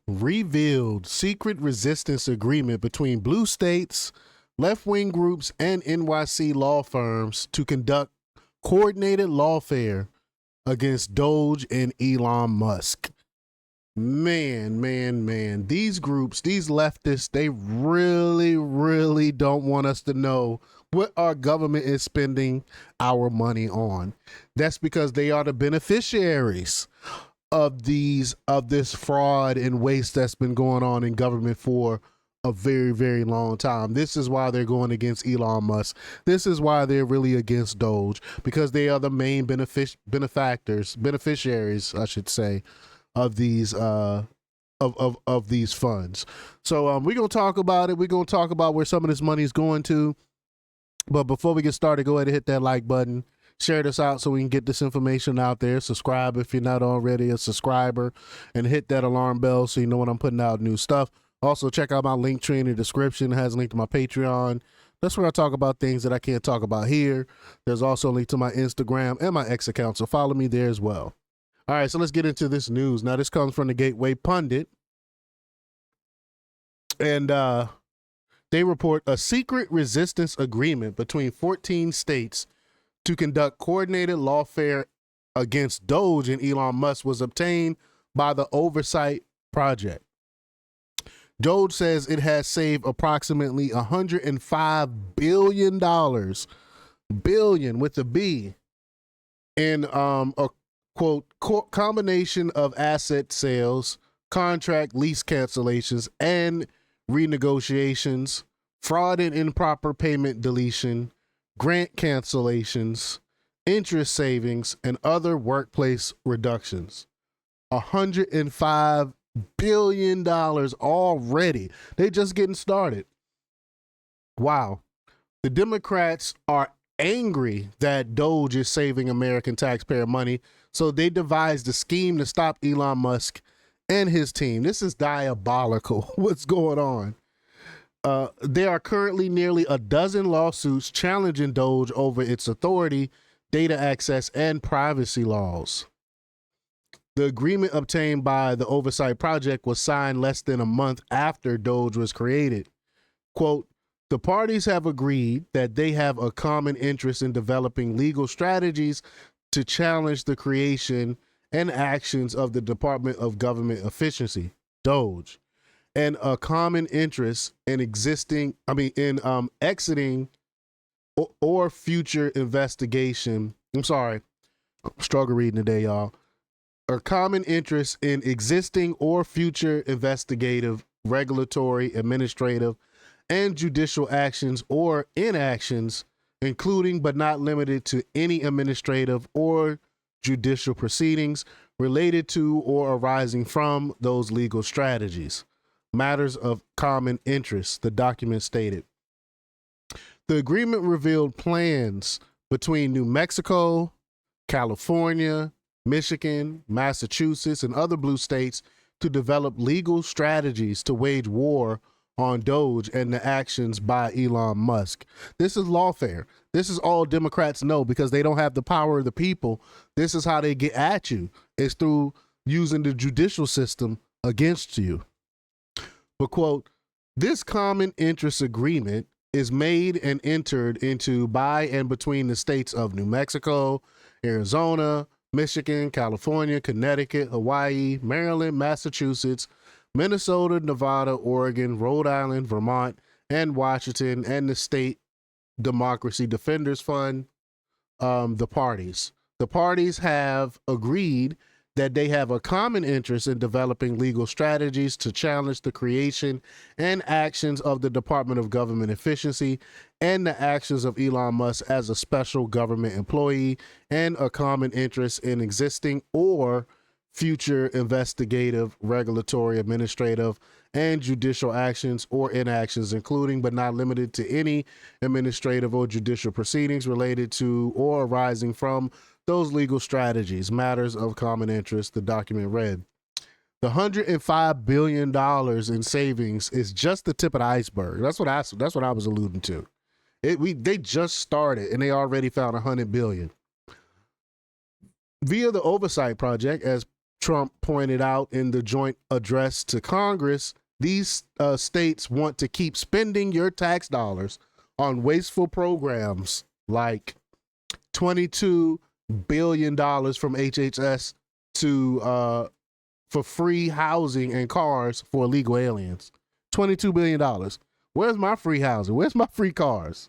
Revealed secret resistance agreement between blue states, left-wing groups, and NYC law firms to conduct coordinated lawfare against DOGE and Elon Musk. Man. These groups, these leftists, they really don't want us to know what our government is spending our money on. That's because they are the beneficiaries of this fraud and waste that's been going on in government for a very long time. This is why they're going against Elon Musk. This is why they're really against DOGE, because they are the main beneficiaries, I should say, of these of these funds. So we're gonna talk about it. We're gonna talk about where some of this money is going to. But before we get started, go ahead and hit that like button. Share this out so we can get this information out there. Subscribe if you're not already a subscriber, and hit that alarm bell so you know when I'm putting out new stuff. Also, check out my link tree in the description. It has a link to my Patreon. That's where I talk about things that I can't talk about here. There's also a link to my Instagram and my X account, so follow me there as well. All right, so let's get into this news. Now, this comes from the Gateway Pundit, and they report a secret resistance agreement between 14 states to conduct coordinated lawfare against DOGE and Elon Musk was obtained by the Oversight Project. DOGE says it has saved approximately $105 billion, billion with a B, in a quote combination of asset sales, contract lease cancellations and renegotiations, fraud and improper payment deletion, grant cancellations, interest savings, and other workplace reductions. $105 billion already. They just getting started. Wow. The Democrats are angry that DOGE is saving American taxpayer money, so they devised a scheme to stop Elon Musk and his team. This is diabolical. What's going on? There are currently nearly a dozen lawsuits challenging DOGE over its authority, data access, and privacy laws. The agreement obtained by the Oversight Project was signed less than a month after DOGE was created. Quote, the parties have agreed that they have a common interest in developing legal strategies to challenge the creation and actions of the Department of Government Efficiency, DOGE, and a common interest in exiting or future investigation. I'm sorry, struggle reading today, y'all. A common interest in existing or future investigative, regulatory, administrative, and judicial actions or inactions, including but not limited to any administrative or judicial proceedings related to or arising from those legal strategies. Matters of common interest, the document stated. The agreement revealed plans between New Mexico, California, Michigan, Massachusetts, and other blue states to develop legal strategies to wage war on DOGE and the actions by Elon Musk. This is lawfare. This is all Democrats know because they don't have the power of the people. This is how they get at you. It's through using the judicial system against you. But quote, this common interest agreement is made and entered into by and between the states of New Mexico, Arizona, Michigan, California, Connecticut, Hawaii, Maryland, Massachusetts, Minnesota, Nevada, Oregon, Rhode Island, Vermont, and Washington, and the State Democracy Defenders Fund, the parties. The parties have agreed that they have a common interest in developing legal strategies to challenge the creation and actions of the Department of Government Efficiency and the actions of Elon Musk as a special government employee, and a common interest in existing or future investigative, regulatory, administrative, and judicial actions or inactions, including but not limited to any administrative or judicial proceedings related to or arising from those legal strategies. Matters of common interest, the document read. The $105 billion in savings is just the tip of the iceberg. That's what I was alluding to. They just started and they already found $100 billion. Via the Oversight Project, as Trump pointed out in the joint address to Congress, these states want to keep spending your tax dollars on wasteful programs like $22 billion from HHS to for free housing and cars for illegal aliens. $22 billion. Where's my free housing? Where's my free cars?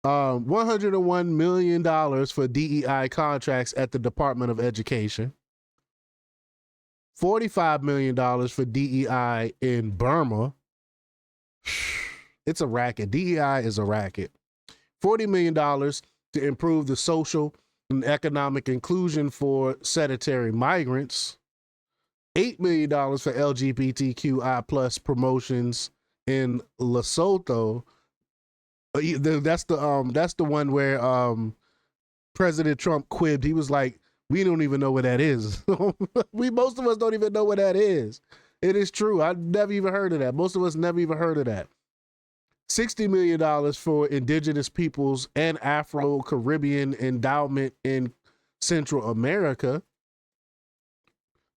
$101 million for DEI contracts at the Department of Education. $45 million for DEI in Burma. It's a racket. DEI is a racket. $40 million to improve the social and economic inclusion for sedentary migrants. $8 million for LGBTQI plus promotions in Lesotho. That's the one where President Trump quibbed. He was like, we don't even know what that is. Most of us don't even know what that is. It is true. I've never even heard of that. Most of us never even heard of that. $60 million for indigenous peoples and Afro-Caribbean endowment in Central America.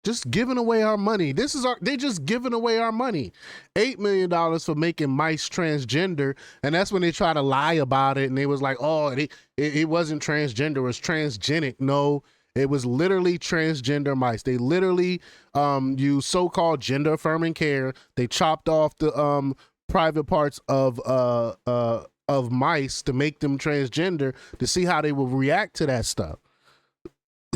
Just giving away our money. They just giving away our money. $8 million for making mice transgender. And that's when they try to lie about it. And they was like, oh, it wasn't transgender, it was transgenic. No, it was literally transgender mice. They literally used so-called gender affirming care. They chopped off the private parts of mice to make them transgender to see how they will react to that stuff.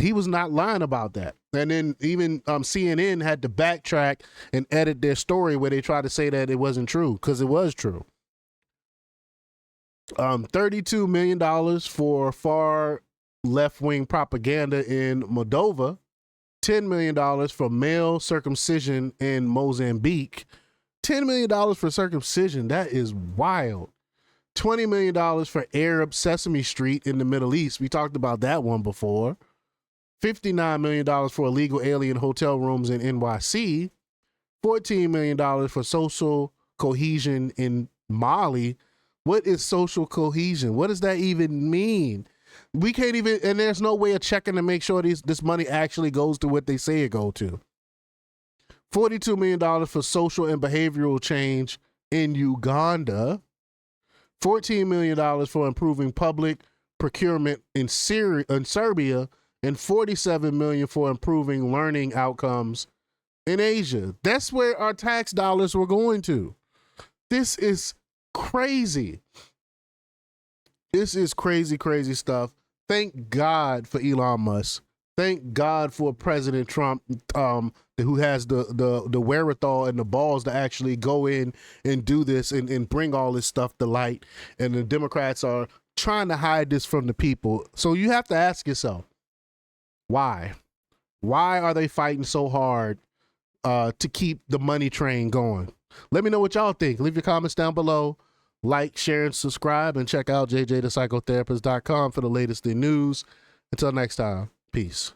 He was not lying about that. And then even CNN had to backtrack and edit their story where they tried to say that it wasn't true, because it was true. $32 million for far left-wing propaganda in Moldova. $10 million for male circumcision in Mozambique. $10 million for circumcision. That is wild. $20 million for Arab Sesame Street in the Middle East. We talked about that one before. $59 million for illegal alien hotel rooms in NYC. $14 million for social cohesion in Mali. What is social cohesion? What does that even mean? We can't even, and there's no way of checking to make sure this money actually goes to what they say it go to. $42 million for social and behavioral change in Uganda. $14 million for improving public procurement in Serbia, and $47 million for improving learning outcomes in Asia. That's where our tax dollars were going to. This is crazy. This is crazy, crazy stuff. Thank God for Elon Musk. Thank God for President Trump, who has the wherewithal and the balls to actually go in and do this and bring all this stuff to light. And the Democrats are trying to hide this from the people. So you have to ask yourself, why? Why are they fighting so hard to keep the money train going? Let me know what y'all think. Leave your comments down below. Like, share, and subscribe, and check out jjthepsychotherapist.com for the latest in news. Until next time, peace.